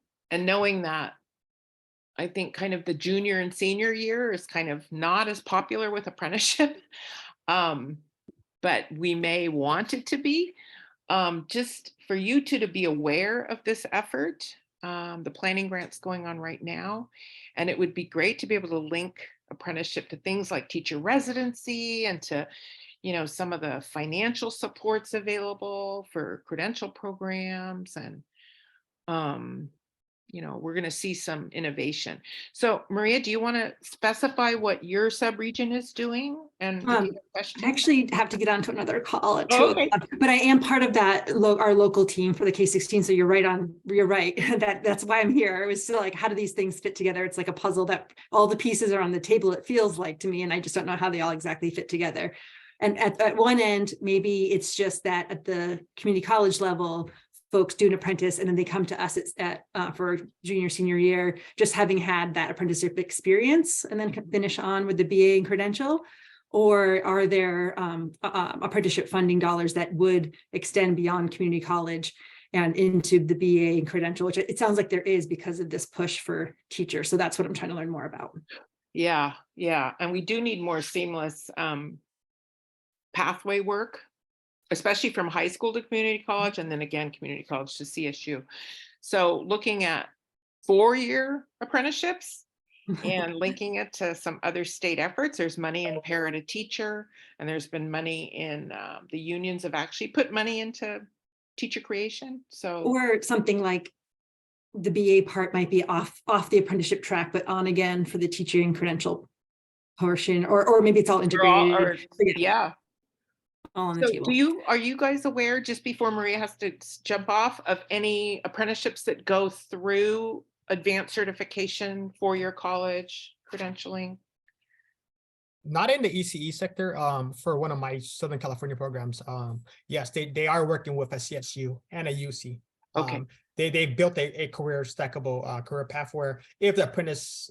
I think kind of the junior and senior year is kind of not as popular with apprenticeship, but we may want it to be. Just for you to be aware of this effort, the planning grant's going on right now, and it would be great to be able to link apprenticeship to things like teacher residency and to, some of the financial supports available for credential programs and we're going to see some innovation. So Maria, do you want to specify what your sub-region is doing? And if you have I questions? actually have to get on to another call at 2 Okay. o'clock, but I am part of that, our local team for the K-16. So you're right. That's why I'm here. It was still like, how do these things fit together? It's like a puzzle that all the pieces are on the table, it feels like to me, and I just don't know how they all exactly fit together. And at one end, maybe it's just that at the community college level, folks do an apprentice and then they come to us for junior, senior year, just having had that apprenticeship experience and then finish on with the BA and credential. Or are there apprenticeship funding dollars that would extend beyond community college and into the BA and credential, which it sounds like there is because of this push for teachers. So that's what I'm trying to learn more about. Yeah. And we do need more seamless pathway work, especially from high school to community college, and then again, community college to CSU. So looking at 4-year apprenticeships and linking it to some other state efforts. There's money in Para to Teacher, and there's been money in the unions have actually put money into teacher creation. So Or something like the BA part might be off the apprenticeship track, but on again for the teaching credential portion, or maybe it's all integrated. Yeah. All on the So table. are you guys aware, just before Maria has to jump off, of any apprenticeships that go through advanced certification for your college credentialing? Not in the ECE sector. For one of my Southern California programs, yes, they are working with a CSU and a UC. Okay. They built a career stackable career path where if the apprentice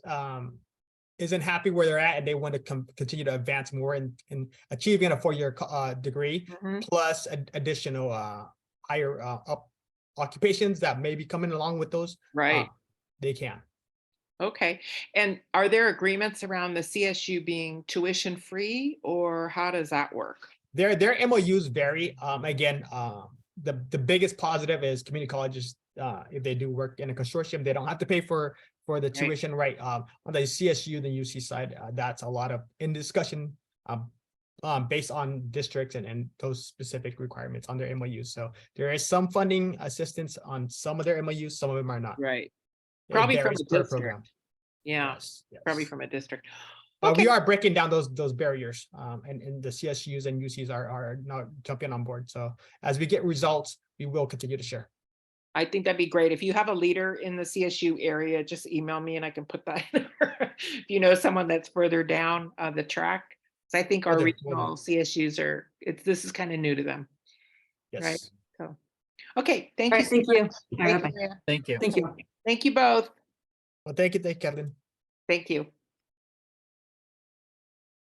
isn't happy where they're at and they want to continue to advance more in achieving a 4-year degree plus additional higher occupations that may be coming along with those, Right. they can. Okay. And are there agreements around the CSU being tuition free, or how does that work? Their MOUs vary. Again, the biggest positive is community colleges, if they do work in a consortium, they don't have to pay for the tuition, right? On the CSU, the UC side, that's a lot of in discussion based on districts and those specific requirements on their MOUs. So there is some funding assistance on some of their MOUs, some of them are not. Right. It Probably from varies a per district. program. Yeah. Yes, Probably yes. from a district. But Okay. we are breaking down those barriers, and the CSUs and UCs are now jumping on board. So as we get results, we will continue to share. I think that'd be great. If you have a leader in the CSU area, just email me and I can put that in. If you know someone that's further down the track. So I think our Will do, regional CSUs this is kind of new to them. Yes. Right. So, okay. Thank All you. right, so thank you. much. All right, Thank bye. you, Maria. Thank you. Thank you. Thank you both. Well, thank you, Kevin. Thank you.